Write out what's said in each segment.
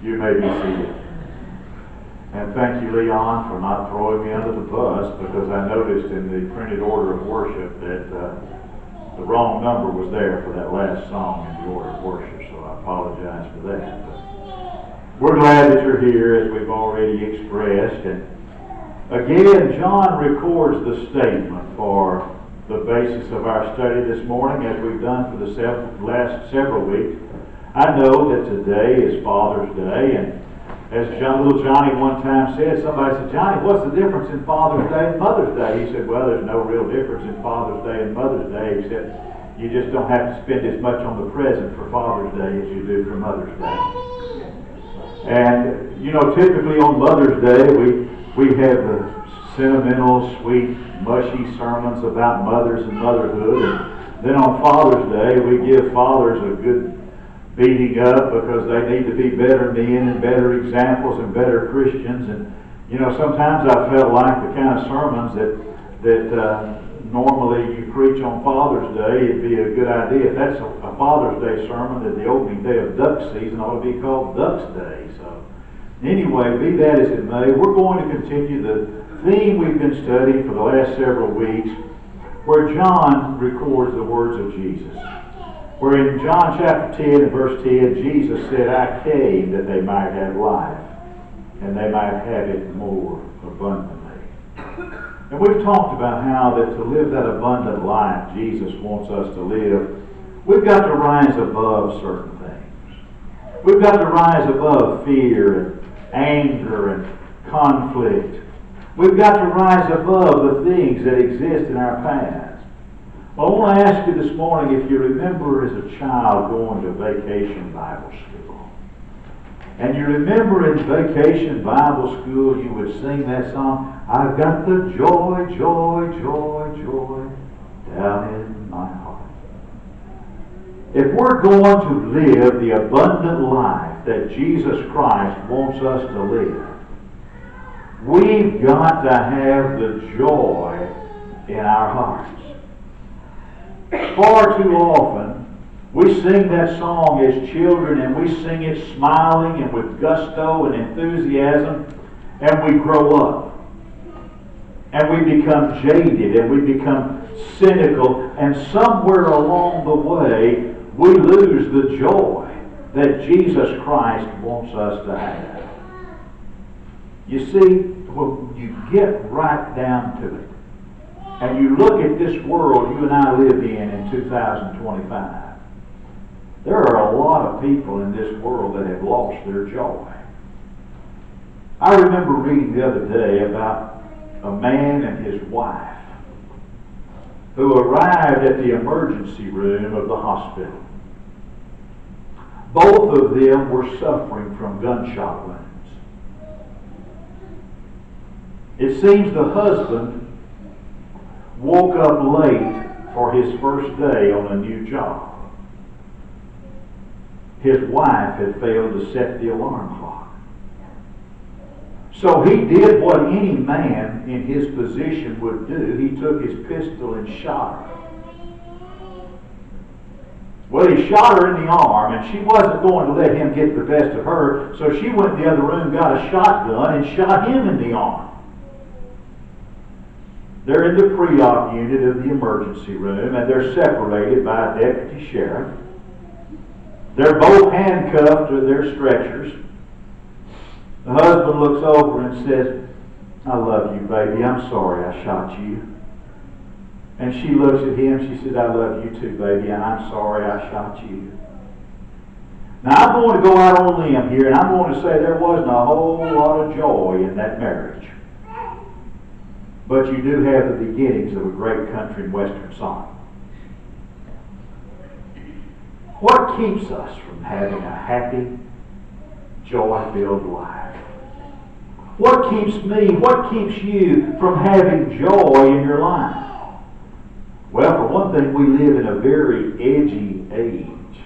You may be seated. And thank you, Leon, for not throwing me under the bus, because I noticed in the printed order of worship that the wrong number was there for that last song in the order of worship, so I apologize for that. But we're glad that you're here, as we've already expressed. And again, John records the statement for the basis of our study this morning, as we've done for the last several weeks. I know that today is Father's Day, and as little Johnny one time said, somebody said, "Johnny, what's the difference in Father's Day and Mother's Day?" He said, "Well, there's no real difference in Father's Day and Mother's Day, except you just don't have to spend as much on the present for Father's Day as you do for Mother's Day." And, you know, typically on Mother's Day, we have the sentimental, sweet, mushy sermons about mothers and motherhood. And then on Father's Day, we give fathers a good beating up because they need to be better men and better examples and better Christians. And, you know, sometimes I felt like the kind of sermons that normally you preach on Father's Day, it'd be a good idea. If that's a Father's Day sermon, that the opening day of duck season ought to be called Duck's Day. So anyway, be that as it may, we're going to continue the theme we've been studying for the last several weeks, where John records the words of Jesus. Where in John chapter 10 and verse 10, Jesus said, "I came that they might have life, and they might have it more abundantly." And we've talked about how that to live that abundant life Jesus wants us to live, we've got to rise above certain things. We've got to rise above fear and anger and conflict. We've got to rise above the things that exist in our past. Well, I want to ask you this morning if you remember as a child going to vacation Bible school. And you remember in vacation Bible school you would sing that song, "I've got the joy, joy, joy, joy down in my heart." If we're going to live the abundant life that Jesus Christ wants us to live, we've got to have the joy in our hearts. Far too often, we sing that song as children, and we sing it smiling and with gusto and enthusiasm, and we grow up. And we become jaded, and we become cynical, and somewhere along the way, we lose the joy that Jesus Christ wants us to have. You see, when you get right down to it, and you look at this world you and I live in 2025, there are a lot of people in this world that have lost their joy. I remember reading the other day about a man and his wife who arrived at the emergency room of the hospital. Both of them were suffering from gunshot wounds. It seems the husband woke up late for his first day on a new job. His wife had failed to set the alarm clock. So he did what any man in his position would do. He took his pistol and shot her. Well, he shot her in the arm, and she wasn't going to let him get the best of her, so she went in the other room, got a shotgun, and shot him in the arm. They're in the pre-op unit of the emergency room, and they're separated by a deputy sheriff. They're both handcuffed to their stretchers. The husband looks over and says, "I love you, baby. I'm sorry I shot you." And she looks at him. She said, "I love you too, baby, and I'm sorry I shot you." Now, I'm going to go out on a limb here, and I'm going to say there wasn't a whole lot of joy in that marriage. But you do have the beginnings of a great country and western song. What keeps us from having a happy, joy-filled life? What keeps me, what keeps you from having joy in your life? Well, for one thing, we live in a very edgy age.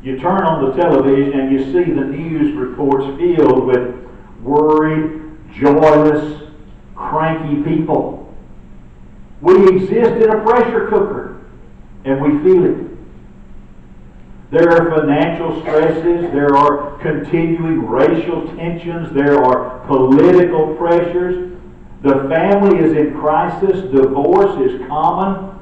You turn on the television and you see the news reports filled with worried, joyless, cranky people. We exist in a pressure cooker, and we feel it. There are financial stresses. There are continuing racial tensions. There are political pressures. The family is in crisis. Divorce is common.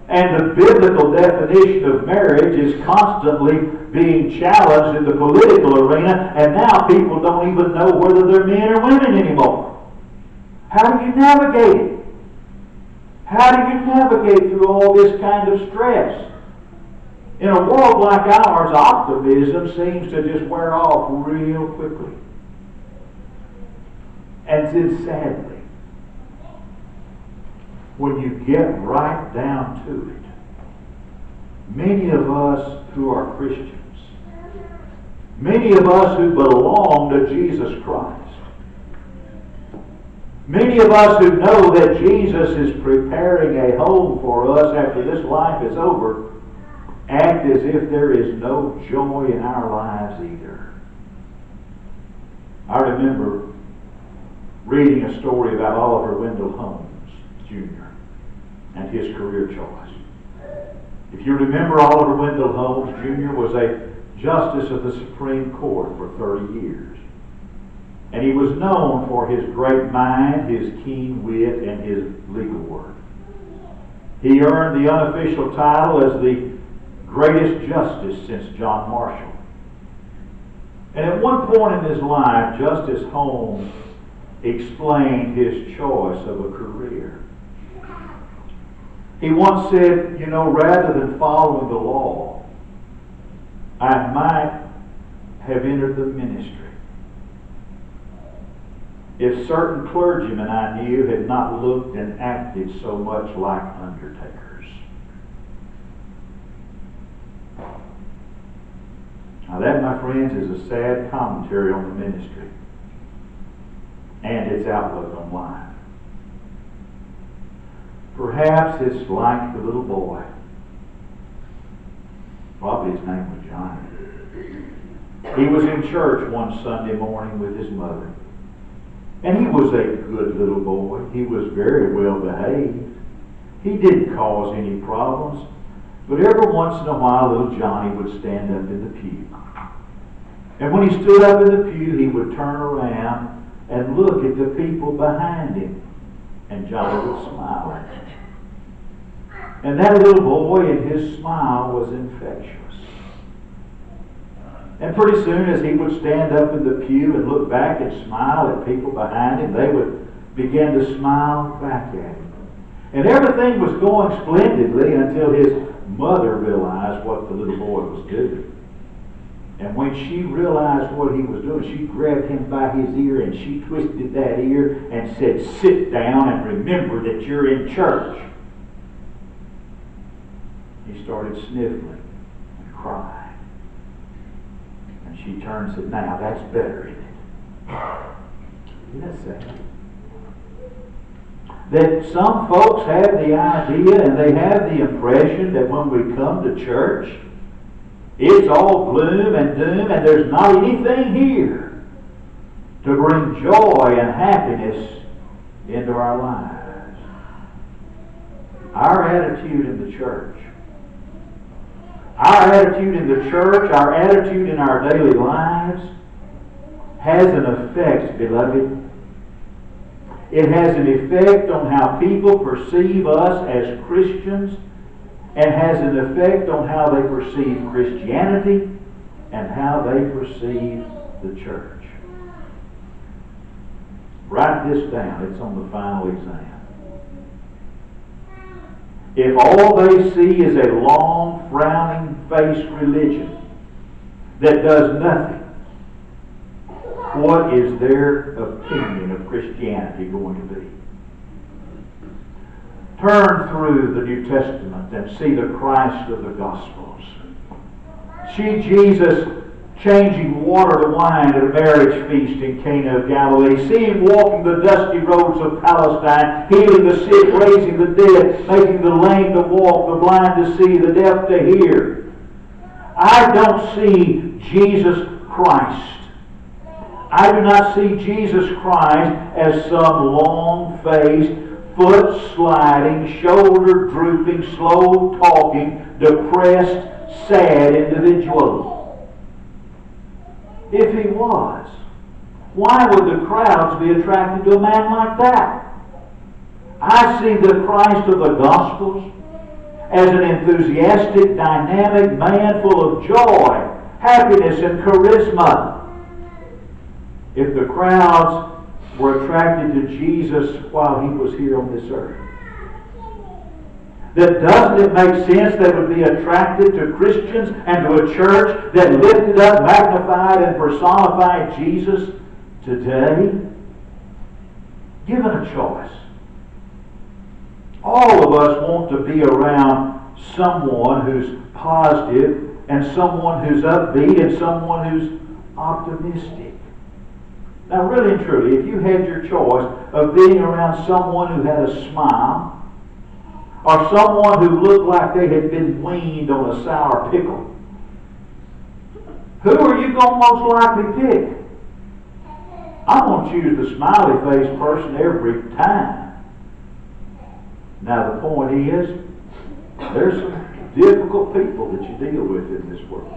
And the biblical definition of marriage is constantly being challenged in the political arena, and now people don't even know whether they're men or women anymore. How do you navigate it? How do you navigate through all this kind of stress? In a world like ours, optimism seems to just wear off real quickly. And then sadly, when you get right down to it, many of us who are Christians, many of us who belong to Jesus Christ, many of us who know that Jesus is preparing a home for us after this life is over, act as if there is no joy in our lives either. I remember reading a story about Oliver Wendell Holmes, Jr., and his career choice. If you remember, Oliver Wendell Holmes, Jr. was a Justice of the Supreme Court for 30 years. And he was known for his great mind, his keen wit, and his legal work. He earned the unofficial title as the greatest justice since John Marshall. And at one point in his life, Justice Holmes explained his choice of a career. He once said, rather than following the law, I might have entered the ministry if certain clergymen I knew had not looked and acted so much like undertakers. Now that, my friends, is a sad commentary on the ministry and its outlook on life. Perhaps it's like the little boy. Probably his name was Johnny. He was in church one Sunday morning with his mother. And he was a good little boy. He was very well behaved. He didn't cause any problems. But every once in a while, little Johnny would stand up in the pew. And when he stood up in the pew, he would turn around and look at the people behind him. And Johnny would smile at them. And that little boy and his smile was infectious. And pretty soon as he would stand up in the pew and look back and smile at people behind him, they would begin to smile back at him. And everything was going splendidly until his mother realized what the little boy was doing. And when she realized what he was doing, she grabbed him by his ear and she twisted that ear and said, "Sit down and remember that you're in church." He started sniffling and crying. And she turned and said, "Now that's better, isn't it?" Isn't that sad? That some folks have the idea and they have the impression that when we come to church, it's all gloom and doom and there's not anything here to bring joy and happiness into our lives. Our attitude in the church, our attitude in our daily lives has an effect, beloved. It has an effect on how people perceive us as Christians and has an effect on how they perceive Christianity and how they perceive the church. Write this down. It's on the final exam. If all they see is a long, frowning-faced religion that does nothing, what is their opinion of Christianity going to be? Turn through the New Testament and see the Christ of the Gospels. See Jesus changing water to wine at a marriage feast in Cana of Galilee. See Him walking the dusty roads of Palestine, healing the sick, raising the dead, making the lame to walk, the blind to see, the deaf to hear. I don't see Jesus Christ. I do not see Jesus Christ as some long-faced, foot-sliding, shoulder-drooping, slow-talking, depressed sad individual? If he was, why would the crowds be attracted to a man like that? I see the Christ of the Gospels as an enthusiastic, dynamic man full of joy, happiness, and charisma. If the crowds were attracted to Jesus while he was here on this earth, then doesn't it make sense they would be attracted to Christians and to a church that lifted up, magnified, and personified Jesus today? Given a choice, all of us want to be around someone who's positive and someone who's upbeat and someone who's optimistic. Now, really and truly, if you had your choice of being around someone who had a smile or someone who looked like they had been weaned on a sour pickle, who are you going to most likely pick? I'm going to choose the smiley-faced person every time. Now, the point is, there's some difficult people that you deal with in this world.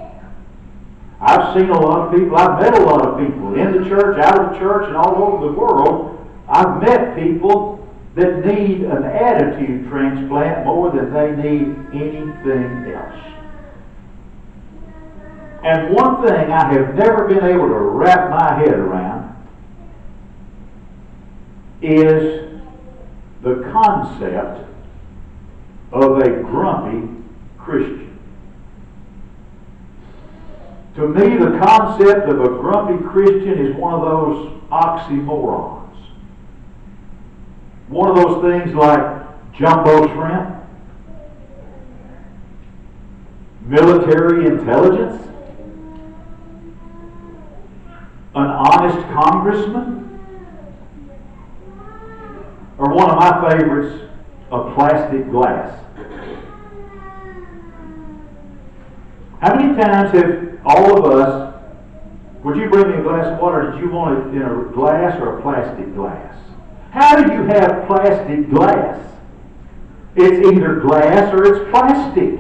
I've seen a lot of people, I've met a lot of people in the church, out of the church, and all over the world. I've met people that need an attitude transplant more than they need anything else. And one thing I have never been able to wrap my head around is the concept of a grumpy Christian. To me, the concept of a grumpy Christian is one of those oxymorons. One of those things like jumbo shrimp, military intelligence, an honest congressman, or one of my favorites, a plastic glass. How many times have all of us, would you bring me a glass of water? Did you want it in a glass or a plastic glass? How do you have plastic glass? It's either glass or it's plastic.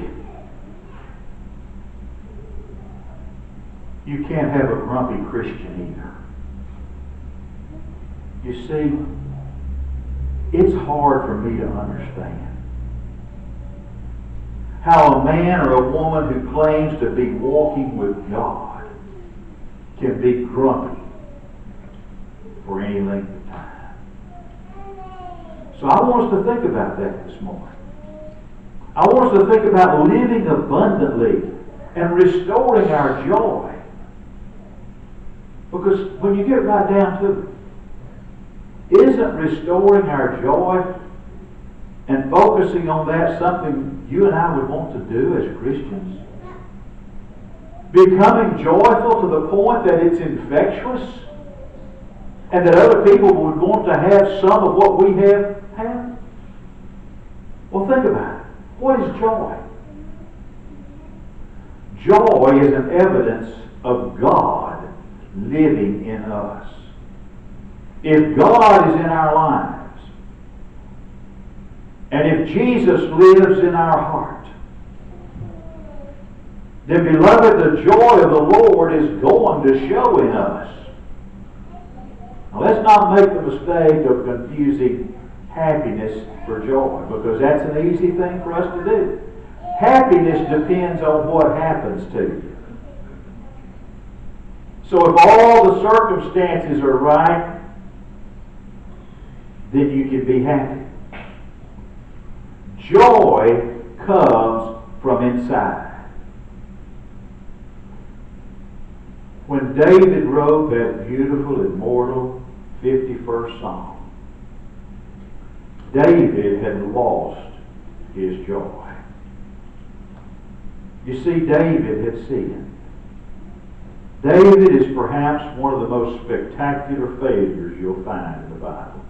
You can't have a grumpy Christian either. You see, it's hard for me to understand how a man or a woman who claims to be walking with God can be grumpy for any length of time. So I want us to think about that this morning. I want us to think about living abundantly and restoring our joy. Because when you get right down to it, isn't restoring our joy and focusing on that something you and I would want to do as Christians? Becoming joyful to the point that it's infectious and that other people would want to have some of what we have. Well, think about it. What is joy? Joy is an evidence of God living in us. If God is in our lives, and if Jesus lives in our heart, then, beloved, the joy of the Lord is going to show in us. Now, let's not make the mistake of confusing happiness for joy, because that's an easy thing for us to do. Happiness depends on what happens to you. So if all the circumstances are right, then you can be happy. Joy comes from inside. When David wrote that beautiful, immortal 51st Psalm, David had lost his joy. You see, David had sinned. David is perhaps one of the most spectacular failures you'll find in the Bible.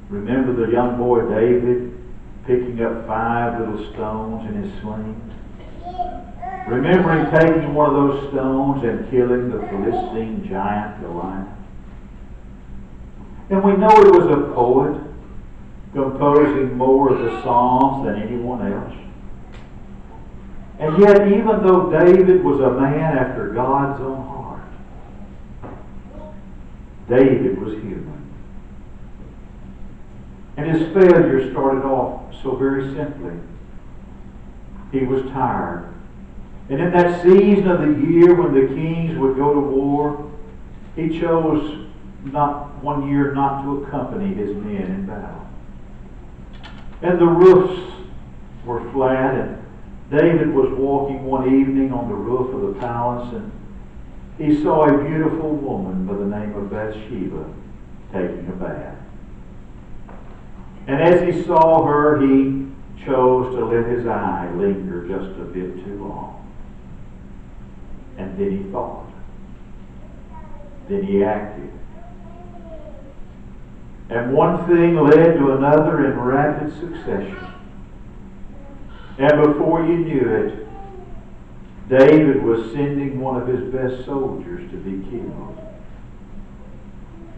Remember the young boy David picking up 5 little stones in his sling? Remember him taking one of those stones and killing the Philistine giant Goliath? And we know he was a poet, composing more of the Psalms than anyone else. And yet, even though David was a man after God's own heart, David was human. And his failure started off so very simply. He was tired. And in that season of the year when the kings would go to war, he chose not one year not to accompany his men in battle. And the roofs were flat, and David was walking one evening on the roof of the palace, and he saw a beautiful woman by the name of Bathsheba taking a bath. And as he saw her, he chose to let his eye linger just a bit too long. And then he thought. Then he acted. And one thing led to another in rapid succession. And before you knew it, David was sending one of his best soldiers to be killed.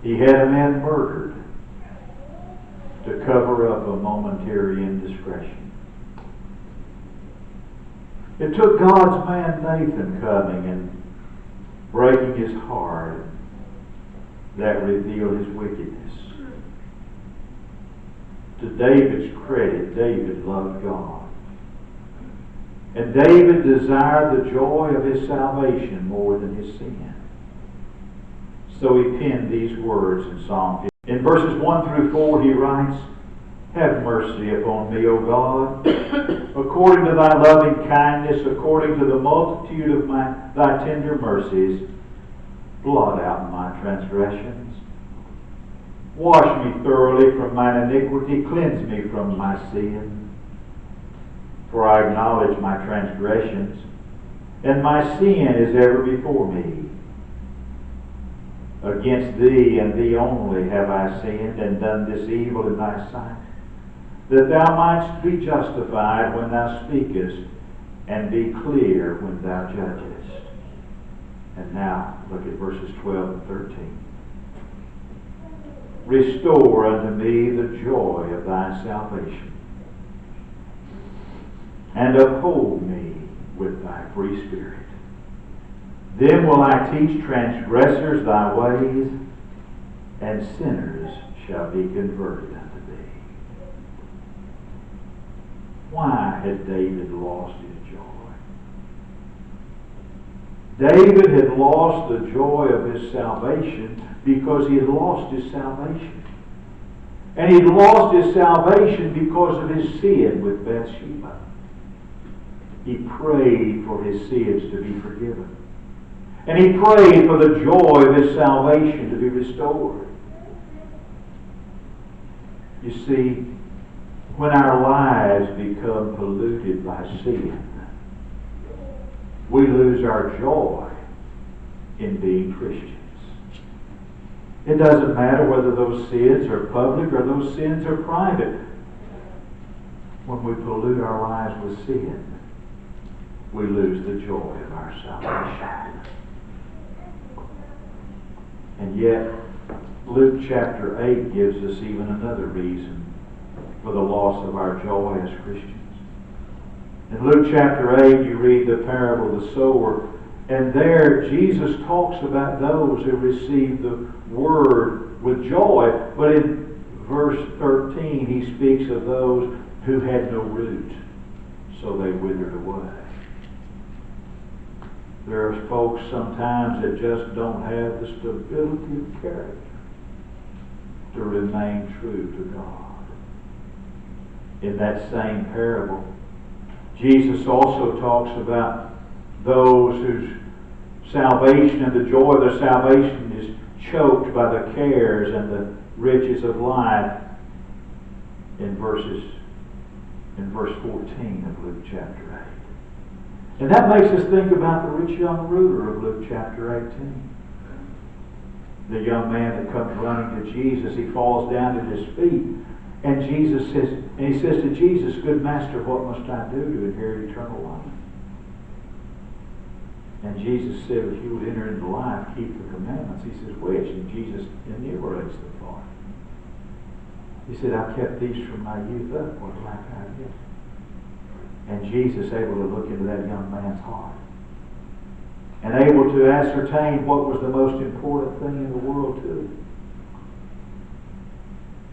He had a man murdered to cover up a momentary indiscretion. It took God's man Nathan coming and breaking his heart that revealed his wickedness. To David's credit, David loved God. And David desired the joy of his salvation more than his sin. So he penned these words in Psalm 50. In verses 1 through 4 he writes, "Have mercy upon me, O God, according to thy loving kindness, according to the multitude of thy tender mercies. Blot out my transgressions. Wash me thoroughly from mine iniquity. Cleanse me from my sin. For I acknowledge my transgressions, and my sin is ever before me. Against thee and thee only have I sinned, and done this evil in thy sight, that thou mightst be justified when thou speakest, and be clear when thou judgest." And now, look at verses 12 and 13. "Restore unto me the joy of thy salvation, and uphold me with thy free spirit. Then will I teach transgressors thy ways, and sinners shall be converted unto thee." Why had David lost his joy? David had lost the joy of his salvation because he had lost his salvation. And he had lost his salvation because of his sin with Bathsheba. He prayed for his sins to be forgiven. And he prayed for the joy of his salvation to be restored. You see, when our lives become polluted by sin, we lose our joy in being Christians. It doesn't matter whether those sins are public or those sins are private. When we pollute our lives with sin, we lose the joy of our salvation. And yet, Luke chapter 8 gives us even another reason for the loss of our joy as Christians. In Luke chapter 8, you read the parable of the sower, and there Jesus talks about those who receive the word with joy. But in verse 13, he speaks of those who had no root, so they withered away. There are folks sometimes that just don't have the stability of character to remain true to God. In that same parable, Jesus also talks about those whose salvation and the joy of their salvation is choked by the cares and the riches of life in verse 14 of Luke chapter 8. And that makes us think about the rich young ruler of Luke chapter 18. The young man that comes running to Jesus, he falls down at his feet, and he says to Jesus, "Good master, what must I do to inherit eternal life?" And Jesus said, "If you would enter into life, keep the commandments." He says, "Which?" And Jesus enumerates the thought. He said, "I've kept these from my youth up. What lack I yet?" And Jesus able to look into that young man's heart. And able to ascertain what was the most important thing in the world to him.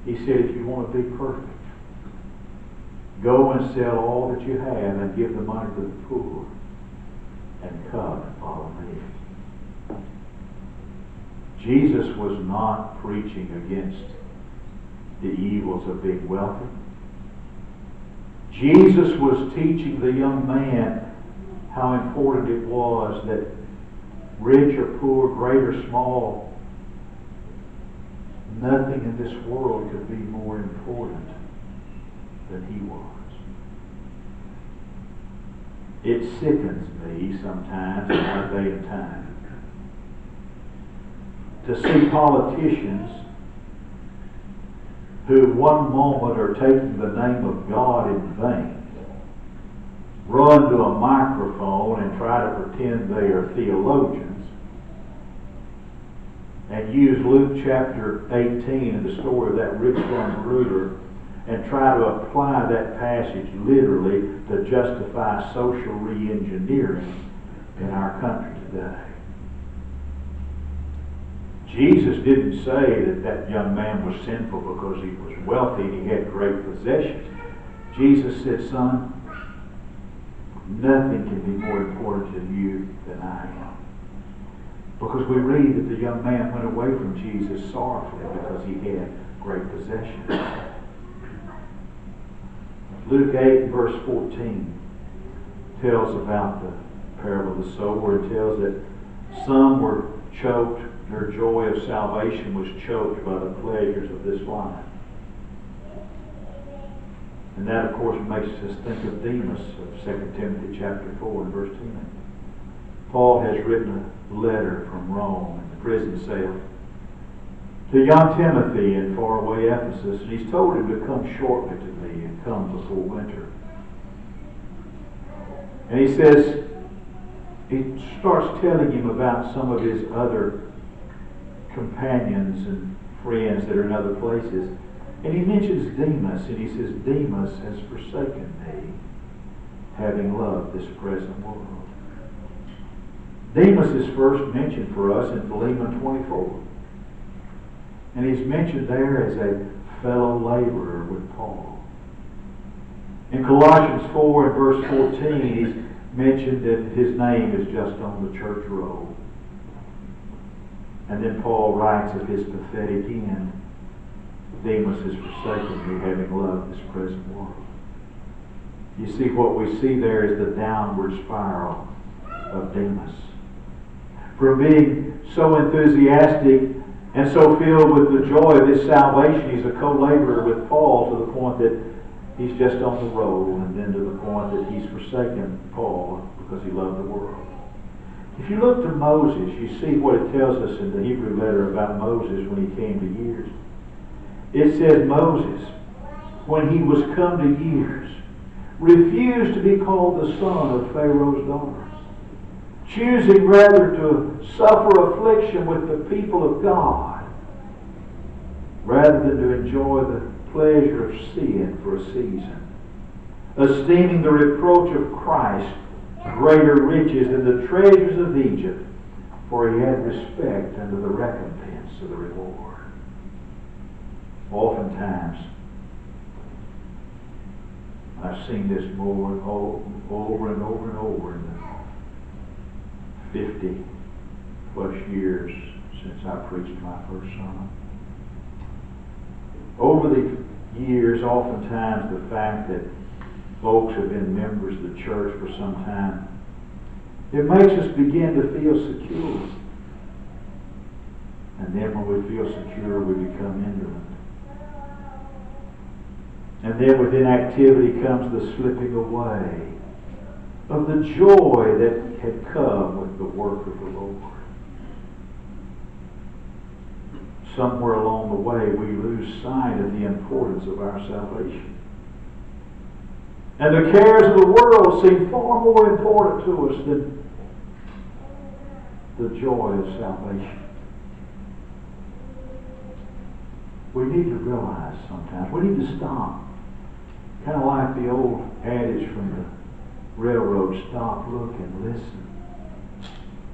He said, if you want to be perfect, go and sell all that you have and give the money to the poor and come and follow me. Jesus was not preaching against the evils of being wealthy. Jesus was teaching the young man how important it was that rich or poor, great or small, nothing in this world could be more important than he was. It sickens me sometimes in our day and time to see politicians who one moment are taking the name of God in vain, run to a microphone and try to pretend they are theologians, and use Luke chapter 18 and the story of that rich young ruler and try to apply that passage literally to justify social re-engineering in our country today. Jesus didn't say that that young man was sinful because he was wealthy and he had great possessions. Jesus said, son, nothing can be more important to you than I am. Because we read that the young man went away from Jesus sorrowfully because he had great possessions. Luke 8 verse 14 tells about the parable of the sower. It tells that some were choked. Their joy of salvation was choked by the pleasures of this life. And that, of course, makes us think of Demas of 2 Timothy chapter 4 and verse 10. Paul has written a letter from Rome in the prison cell to young Timothy in faraway Ephesus, and he's told him to come shortly to me and come before winter. And he says, he starts telling him about some of his other companions and friends that are in other places. And he mentions Demas, and he says, Demas has forsaken me, having loved this present world. Demas is first mentioned for us in Philemon 24. And he's mentioned there as a fellow laborer with Paul. In Colossians 4 and verse 14, he's mentioned that his name is just on the church roll. And then Paul writes of his pathetic end, Demas has forsaken me, having loved this present world. You see, what we see there is the downward spiral of Demas. From being so enthusiastic and so filled with the joy of his salvation, he's a co-laborer with Paul to the point that he's just on the roll, and then to the point that he's forsaken Paul because he loved the world. If you look to Moses, you see what it tells us in the Hebrew letter about Moses when he came to years. It says Moses, when he was come to years, refused to be called the son of Pharaoh's daughter, choosing rather to suffer affliction with the people of God rather than to enjoy the pleasure of sin for a season, esteeming the reproach of Christ greater riches than the treasures of Egypt, for he had respect unto the recompense of the reward. Oftentimes, I've seen this more over and over and over in the 50 plus years since I preached my first sermon. Over the years, oftentimes the fact that folks have been members of the church for some time, it makes us begin to feel secure. And then when we feel secure, we become indolent. And then with inactivity comes the slipping away of the joy that had come with the work of the Lord. Somewhere along the way, we lose sight of the importance of our salvation. And the cares of the world seem far more important to us than the joy of salvation. We need to realize sometimes, we need to stop. Kind of like the old adage from railroad, stop, look, and listen.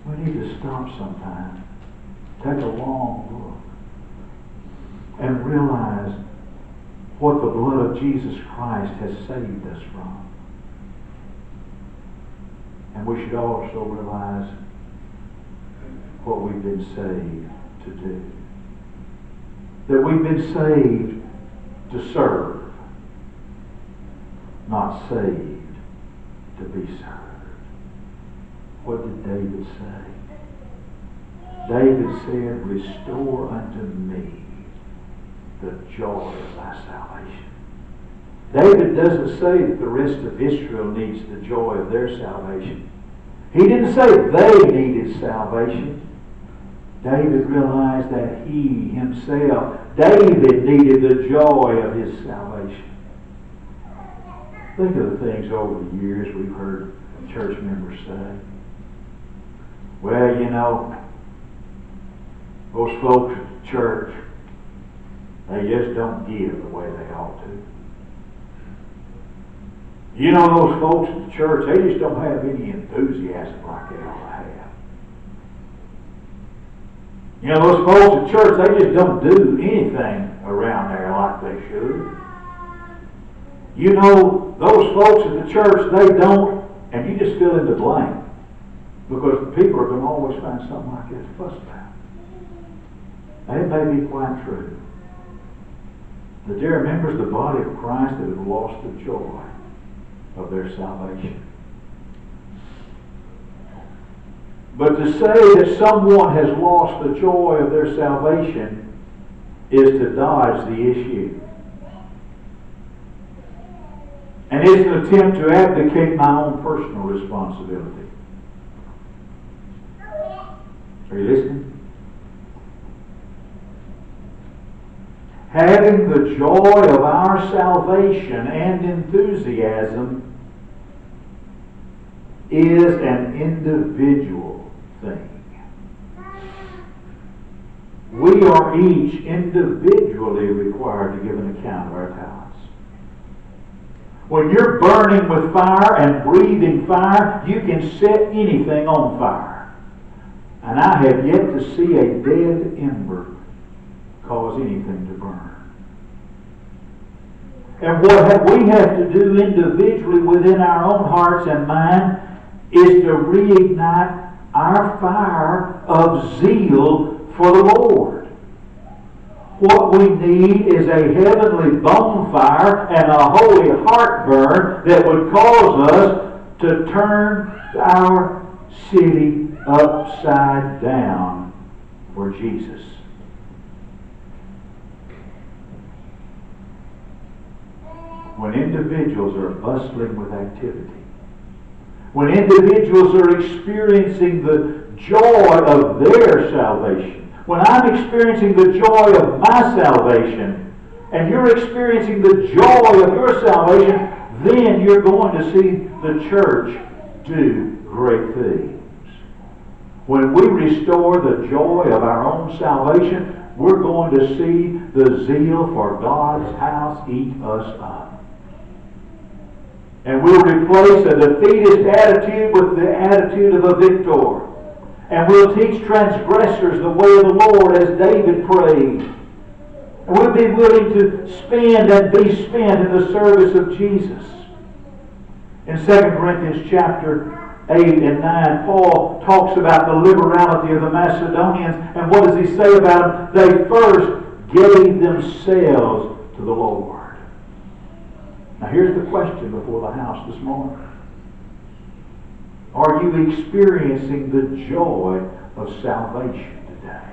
We need to stop sometime, take a long look, and realize what the blood of Jesus Christ has saved us from. And we should also realize what we've been saved to do. That we've been saved to serve, not saved to be served. What did David say? David said, restore unto me the joy of thy salvation. David doesn't say that the rest of Israel needs the joy of their salvation. He didn't say they needed salvation. David realized that he himself, David, needed the joy of his salvation. Think of the things over the years we've heard church members say. Well, you know, those folks at the church, they just don't give the way they ought to. You know, those folks at the church, they just don't have any enthusiasm like they ought to have. You know, those folks at church, they just don't do anything around there like they should. You know, those folks at the church, they don't, and you just fill in the blank. Because people are going to always find something like that to fuss about. And it may be quite true. But dear members of the body of Christ that have lost the joy of their salvation. But to say that someone has lost the joy of their salvation is to dodge the issue. And it's an attempt to abdicate my own personal responsibility. Are you listening? Having the joy of our salvation and enthusiasm is an individual thing. We are each individually required to give an account of our talents. When you're burning with fire and breathing fire, you can set anything on fire. And I have yet to see a dead ember cause anything to burn. And what we have to do individually within our own hearts and mind is to reignite our fire of zeal for the Lord. What we need is a heavenly bonfire and a holy heartburn that would cause us to turn our city upside down for Jesus. When individuals are bustling with activity, when individuals are experiencing the joy of their salvation, when I'm experiencing the joy of my salvation, and you're experiencing the joy of your salvation, then you're going to see the church do great things. When we restore the joy of our own salvation, we're going to see the zeal for God's house eat us up. And we'll replace a defeatist attitude with the attitude of a victor. And we'll teach transgressors the way of the Lord as David prayed. And we'll be willing to spend and be spent in the service of Jesus. In 2 Corinthians chapter 8 and 9, Paul talks about the liberality of the Macedonians. And what does he say about them? They first gave themselves to the Lord. Now here's the question before the house this morning. Are you experiencing the joy of salvation today?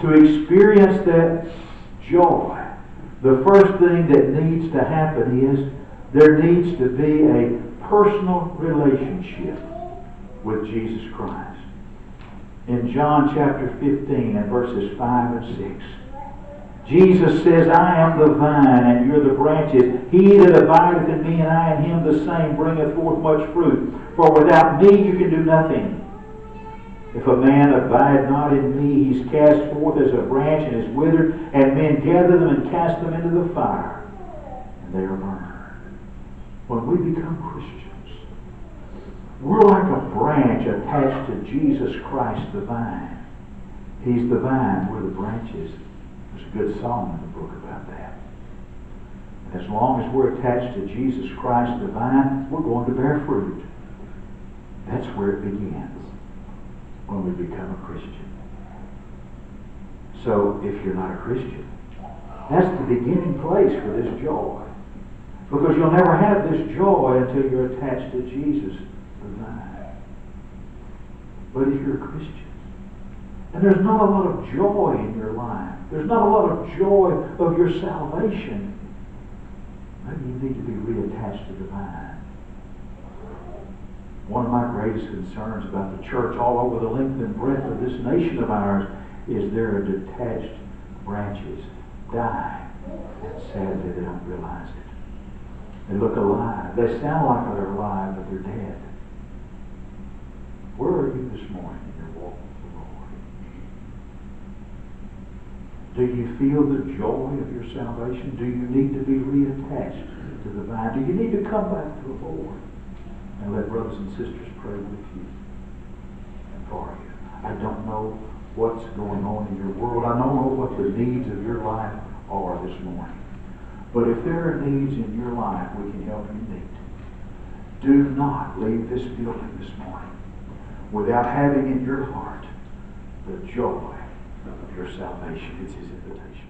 To experience that joy, the first thing that needs to happen is there needs to be a personal relationship with Jesus Christ. In John chapter 15 and verses 5 and 6, Jesus says, I am the vine, and you're the branches. He that abideth in me, and I in him, the same bringeth forth much fruit. For without me you can do nothing. If a man abide not in me, he's cast forth as a branch and is withered, and men gather them and cast them into the fire, and they are burned. when we become Christians, we're like a branch attached to Jesus Christ, the vine. He's the vine, we're the branches. There's a good song in the book about that. And as long as we're attached to Jesus Christ, the vine, we're going to bear fruit. That's where it begins, when we become a Christian. So, if you're not a Christian, that's the beginning place for this joy. Because you'll never have this joy until you're attached to Jesus, the vine. But if you're a Christian, and there's not a lot of joy in your life, there's not a lot of joy of your salvation, maybe you need to be reattached to the vine. One of my greatest concerns about the church all over the length and breadth of this nation of ours is there are detached branches dying. And sadly, they don't realize it. They look alive. They sound like they're alive, but they're dead. Where are you this morning in your walk with the Lord? Do you feel the joy of your salvation? Do you need to be reattached to the vine? Do you need to come back to the Lord and let brothers and sisters pray with you and for you? I don't know what's going on in your world. I don't know what the needs of your life are this morning. But if there are needs in your life we can help you meet, do not leave this building this morning without having in your heart the joy of your salvation. It's His invitation.